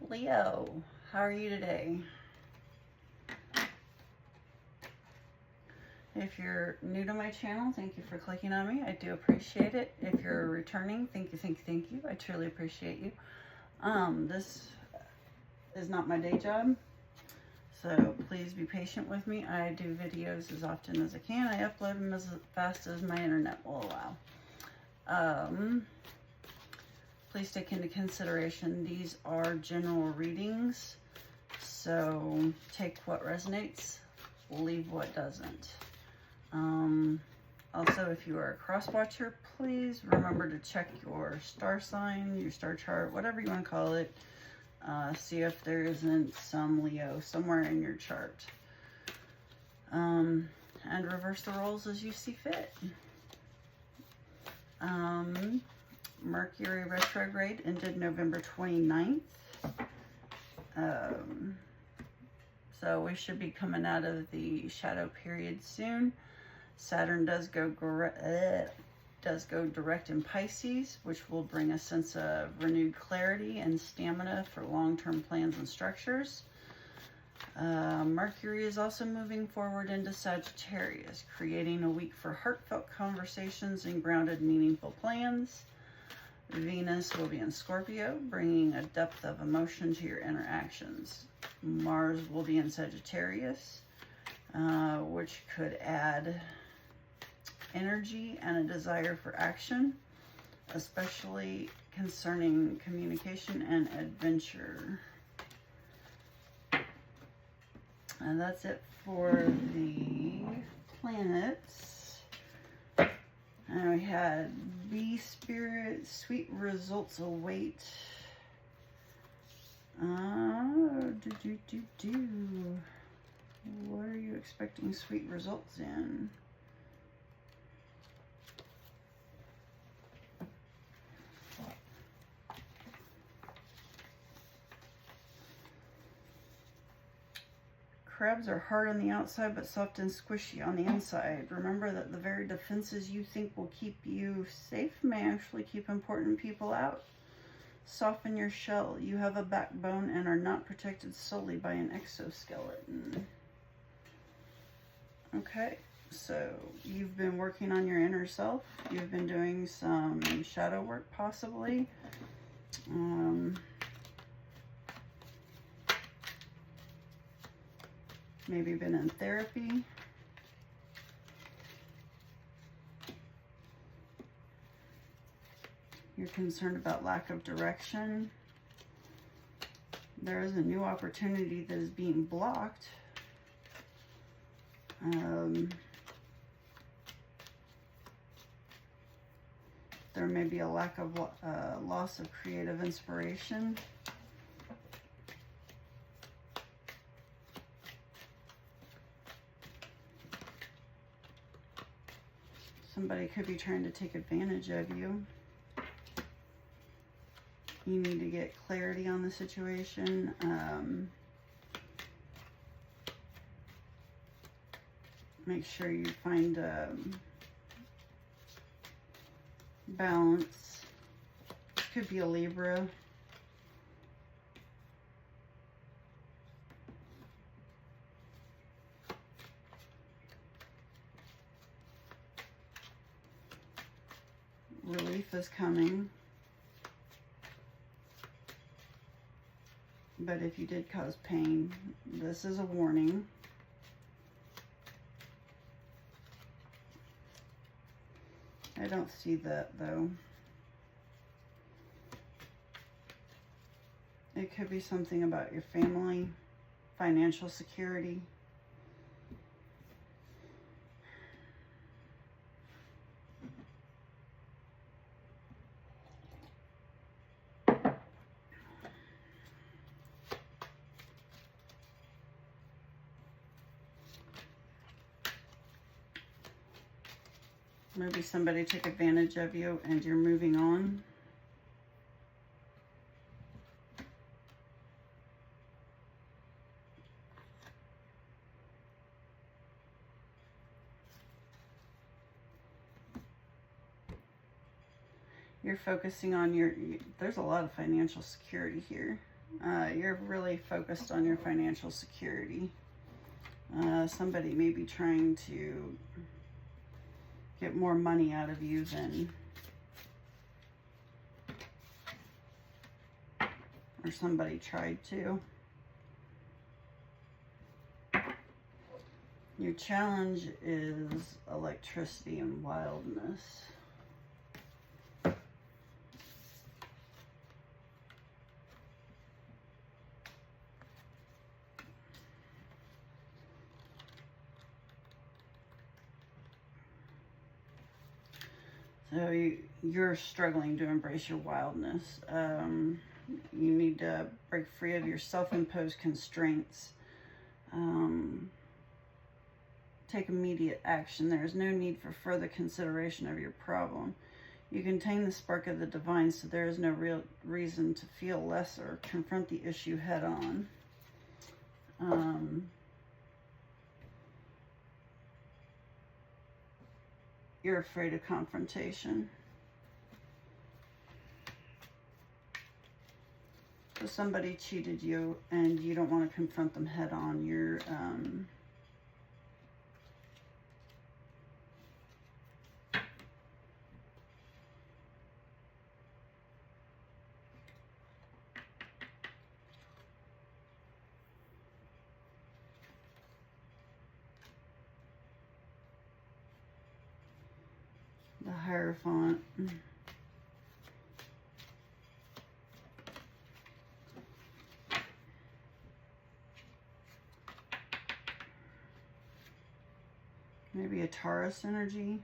Leo, how are you today? If you're new to my channel, thank you for clicking on me. I do appreciate it. If you're returning, thank you. I truly appreciate you. This is not my day job, so please be patient with me. I do videos as often as I can. I upload them as fast as my internet will allow. Please take into consideration these are general readings, so take what resonates, leave what doesn't. Also, if you are a cross watcher, please remember to check your star sign, your star chart, whatever you want to call it. See if there isn't some Leo somewhere in your chart. And reverse the roles as you see fit. Mercury retrograde ended November 29th. So we should be coming out of the shadow period soon. Saturn does go direct in Pisces, which will bring a sense of renewed clarity and stamina for long-term plans and structures. Mercury is also moving forward into Sagittarius, creating a week for heartfelt conversations and grounded, meaningful plans. Venus will be in Scorpio, bringing a depth of emotion to your interactions. Mars will be in Sagittarius, which could add energy and a desire for action, especially concerning communication and adventure. And that's it for the planets. And we had Bee Spirit, sweet results await. What are you expecting sweet results in? Crabs are hard on the outside, but soft and squishy on the inside. Remember that the very defenses you think will keep you safe may actually keep important people out. Soften your shell. You have a backbone and are not protected solely by an exoskeleton. Okay, so you've been working on your inner self. You've been doing some shadow work, possibly. Maybe been in therapy. You're concerned about lack of direction. There is a new opportunity that is being blocked. There may be a lack of loss of creative inspiration. Somebody could be trying to take advantage of you. You need to get clarity on the situation. Make sure you find balance. Could be a Libra. Relief is coming. But if you did cause pain, this is a warning. I don't see that though. It could be something about your family, financial security. Maybe somebody took advantage of you and you're moving on. You're focusing on there's a lot of financial security here. You're really focused on your financial security. Somebody may be trying to get more money out of you than, or somebody tried to. Your challenge is electricity and wildness. So you're struggling to embrace your wildness. You need to break free of your self-imposed constraints. Take immediate action. There is no need for further consideration of your problem. You contain the spark of the divine, so there is no real reason to feel lesser. Confront the issue head on. You're afraid of confrontation. So somebody cheated you and you don't want to confront them head on. You're the Hierophant. Maybe a Taurus energy.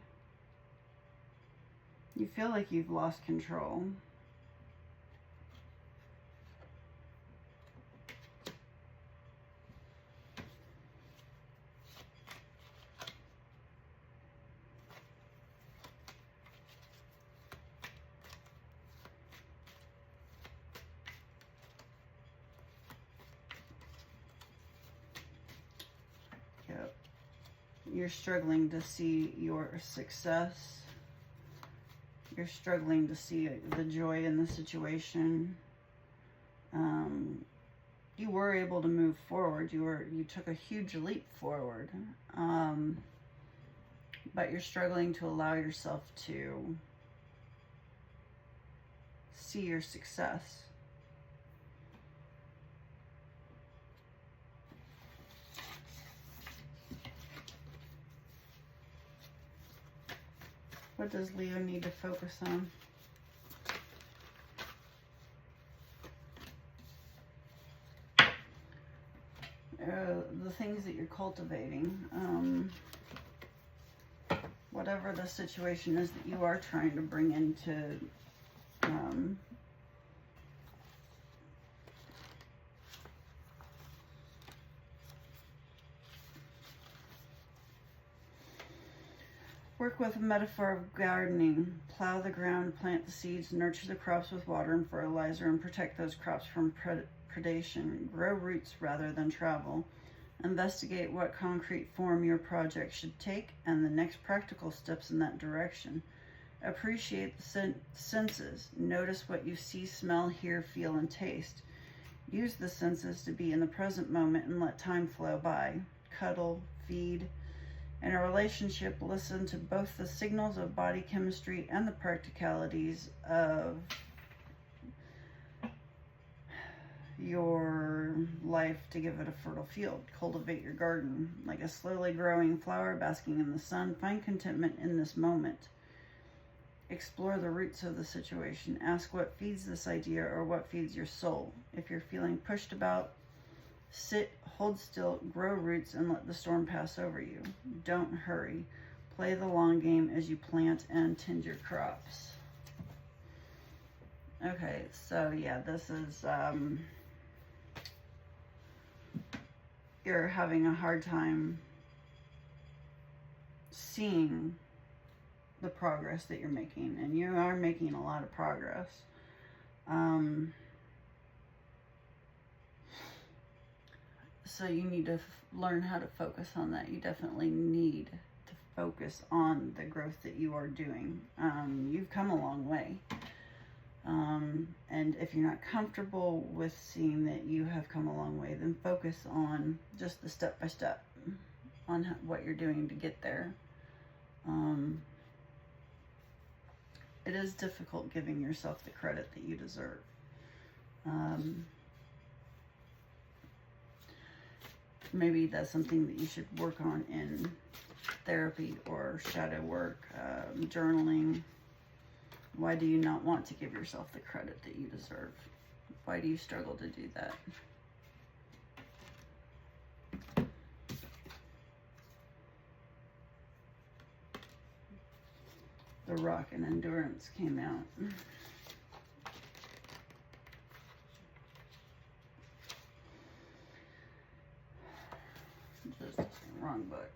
You feel like you've lost control. Yep. You're struggling to see your success. You're struggling to see the joy in the situation. You were able to move forward. You took a huge leap forward. But you're struggling to allow yourself to see your success. What does Leo need to focus on? The things that you're cultivating. Whatever the situation is that you are trying to bring into work with a metaphor of gardening. Plow the ground, plant the seeds, nurture the crops with water and fertilizer, and protect those crops from predation. Grow roots rather than travel. Investigate what concrete form your project should take and the next practical steps in that direction. Appreciate the senses. Notice what you see, smell, hear, feel, and taste. Use the senses to be in the present moment and let time flow by. Cuddle, feed. In a relationship, listen to both the signals of body chemistry and the practicalities of your life to give it a fertile field. Cultivate your garden like a slowly growing flower basking in the sun. Find contentment in this moment. Explore the roots of the situation. Ask what feeds this idea or what feeds your soul. If you're feeling pushed about, sit, hold still, grow roots, and let the storm pass over you. Don't hurry. Play the long game as you plant and tend your crops. Okay, so yeah, this is, you're having a hard time seeing the progress that you're making, and you are making a lot of progress. So you need to learn how to focus on that. You definitely need to focus on the growth that you are doing. You've come a long way. And if you're not comfortable with seeing that you have come a long way, then focus on just the step by step on what you're doing to get there. It is difficult giving yourself the credit that you deserve. Maybe that's something that you should work on in therapy or shadow work, journaling. Why do you not want to give yourself the credit that you deserve? Why do you struggle to do that? The Rock and Endurance came out. Just wrong book.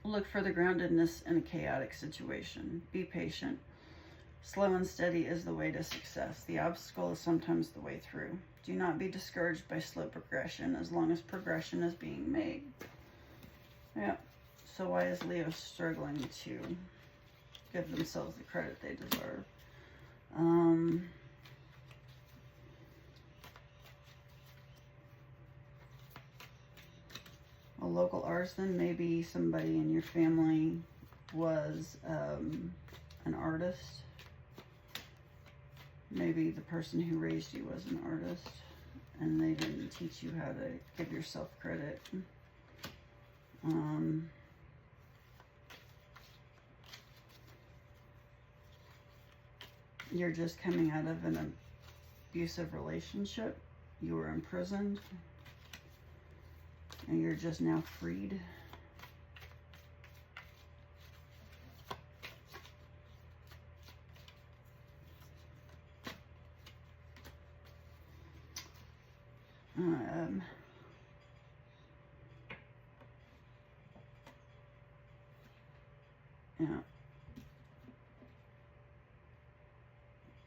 Look for the groundedness in a chaotic situation. Be patient. Slow and steady is the way to success. The obstacle is sometimes the way through. Do not be discouraged by slow progression as long as progression is being made. Yeah. So why is Leo struggling to give themselves the credit they deserve? A local artisan, maybe somebody in your family was an artist. Maybe the person who raised you was an artist and they didn't teach you how to give yourself credit. You're just coming out of an abusive relationship. You were imprisoned and you're just now freed. Yeah.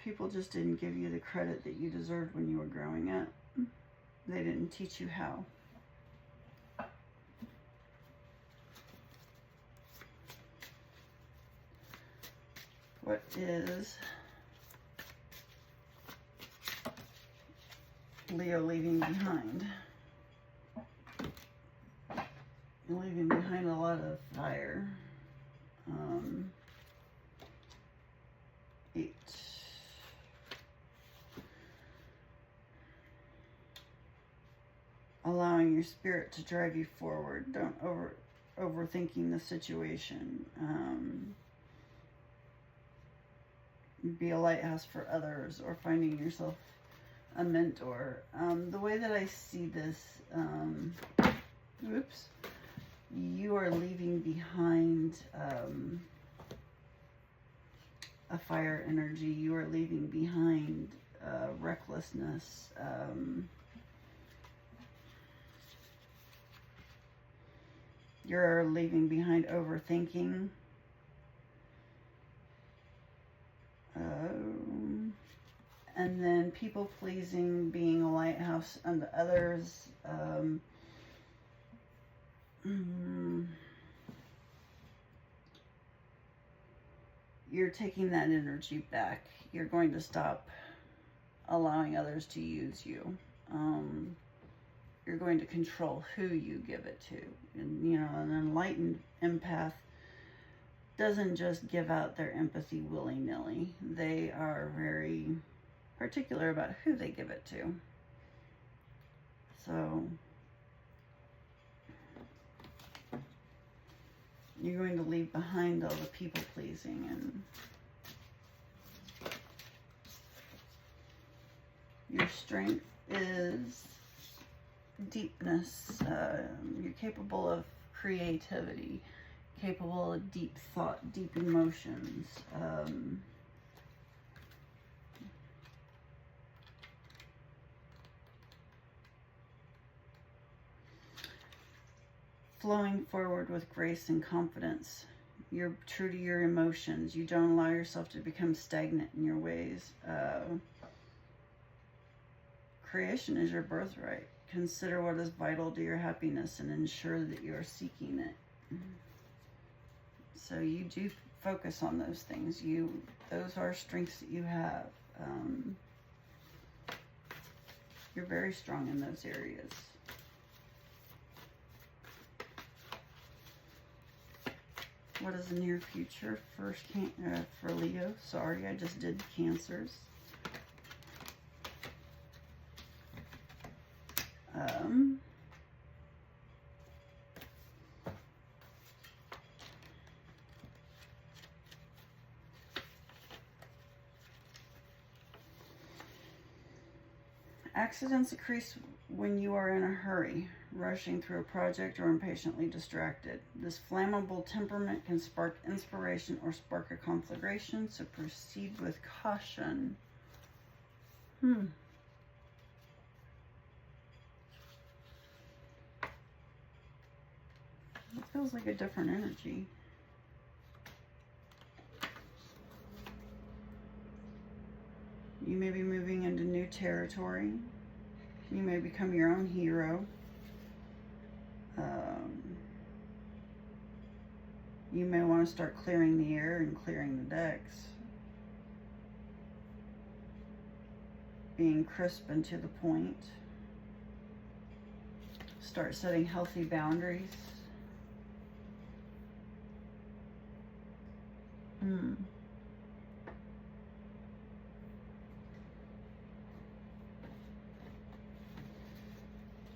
People just didn't give you the credit that you deserved when you were growing up. They didn't teach you how. What is Leo leaving behind? You're leaving behind a lot of fire. 8. Allowing your spirit to drive you forward. Don't overthinking the situation. Be a lighthouse for others, or finding yourself a mentor. The way that I see this, you are leaving behind a fire energy. You are leaving behind recklessness. You're leaving behind overthinking. And then people pleasing, being a lighthouse unto others. You're taking that energy back. You're going to stop allowing others to use you. You're going to control who you give it to. And, you know, an enlightened empath doesn't just give out their empathy willy-nilly. They are very particular about who they give it to. So you're going to leave behind all the people pleasing, and your strength is deepness. You're capable of creativity, capable of deep thought, deep emotions. Flowing forward with grace and confidence. You're true to your emotions. You don't allow yourself to become stagnant in your ways. Creation is your birthright. Consider what is vital to your happiness and ensure that you are seeking it. So you do focus on those things. Those are strengths that you have. You're very strong in those areas. What is the near future for Leo? Sorry, I just did Cancers. Accidents increase when you are in a hurry, rushing through a project, or impatiently distracted. This flammable temperament can spark inspiration or spark a conflagration, so proceed with caution. It feels like a different energy. You may be moving into new territory. You may become your own hero. You may want to start clearing the air and clearing the decks. Being crisp and to the point. Start setting healthy boundaries.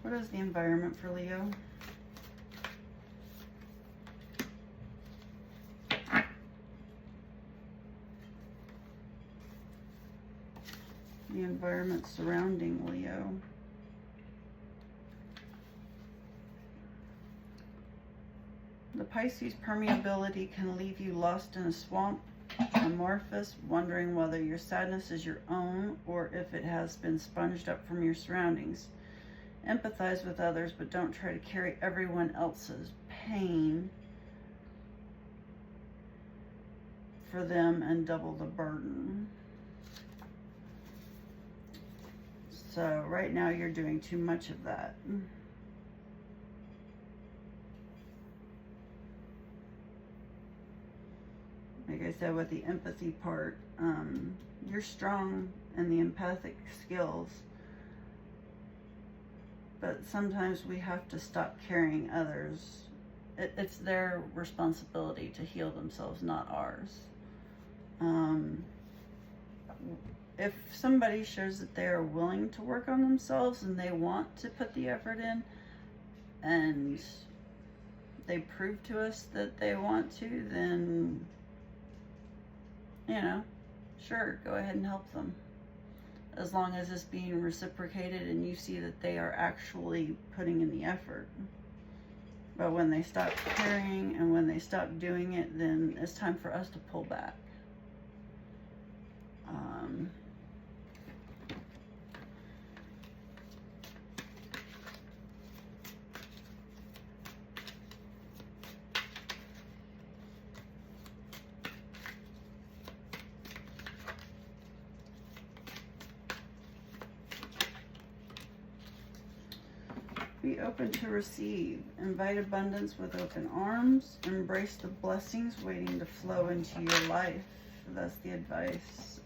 What is the environment for Leo? The environment surrounding Leo. The Pisces permeability can leave you lost in a swamp, amorphous, wondering whether your sadness is your own or if it has been sponged up from your surroundings. Empathize with others, but don't try to carry everyone else's pain for them and double the burden. So right now you're doing too much of that. Like I said, with the empathy part, you're strong in the empathic skills, but sometimes we have to stop carrying others. It's their responsibility to heal themselves, not ours. If somebody shows that they are willing to work on themselves and they want to put the effort in, and they prove to us that they want to, then, you know, sure, go ahead and help them. As long as it's being reciprocated and you see that they are actually putting in the effort. But when they stop caring and when they stop doing it, then it's time for us to pull back. Be open to receive. Invite abundance with open arms. Embrace the blessings waiting to flow into your life. That's the advice.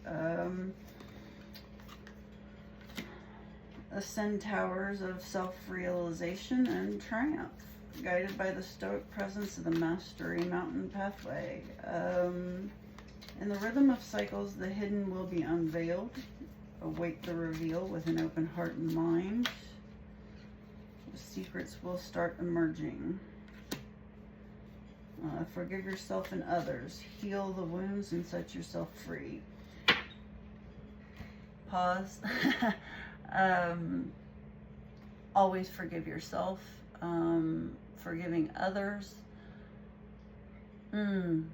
Ascend towers of self-realization and triumph. Guided by the stoic presence of the Mastery Mountain Pathway. In the rhythm of cycles, the hidden will be unveiled. Await the reveal with an open heart and mind. Secrets will start emerging. Forgive yourself and others. Heal the wounds and set yourself free. Pause. Always forgive yourself. Forgiving others. Don't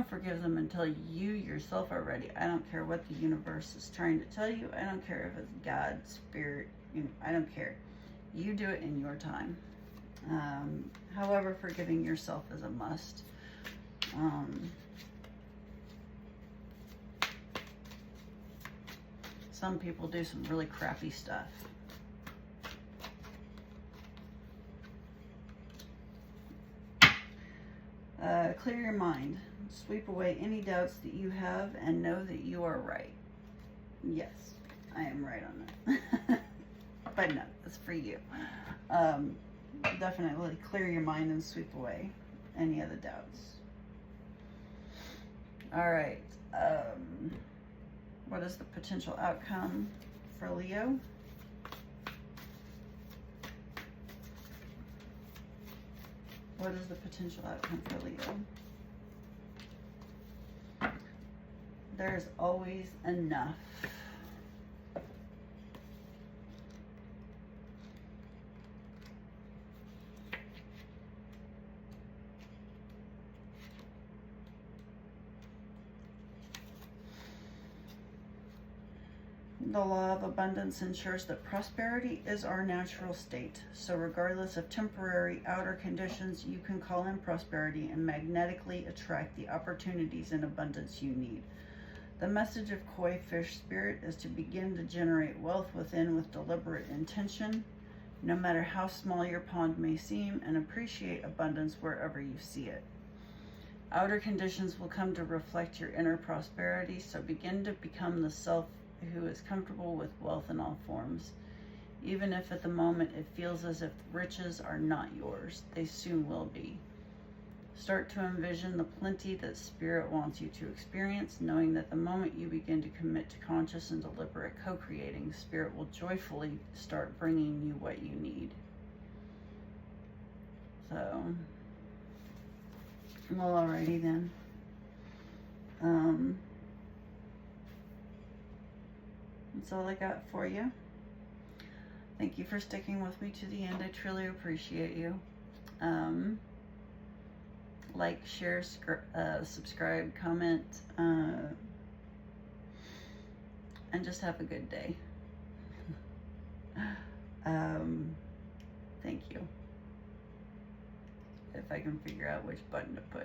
forgive them until you yourself are ready. I don't care what the universe is trying to tell you. I don't care if it's God, Spirit, I don't care. You do it in your time. However, forgiving yourself is a must. Some people do some really crappy stuff. Clear your mind. Sweep away any doubts that you have and know that you are right. Yes, I am right on that. But no, it's for you. Definitely clear your mind and sweep away any of the doubts. All right. What is the potential outcome for Leo? What is the potential outcome for Leo? There's always enough. The law of abundance ensures that prosperity is our natural state. So regardless of temporary outer conditions, you can call in prosperity and magnetically attract the opportunities and abundance you need. The message of Koi Fish Spirit is to begin to generate wealth within with deliberate intention, no matter how small your pond may seem, and appreciate abundance wherever you see it. Outer conditions will come to reflect your inner prosperity, so begin to become the self who is comfortable with wealth in all forms. Even if at the moment it feels as if riches are not yours, they soon will be. Start to envision the plenty that Spirit wants you to experience, knowing that the moment you begin to commit to conscious and deliberate co-creating, Spirit will joyfully start bringing you what you need. So, well, alrighty then. That's all I got for you. Thank you for sticking with me to the end. I truly appreciate you. Like, share, subscribe, comment, and just have a good day. Thank you. If I can figure out which button to push.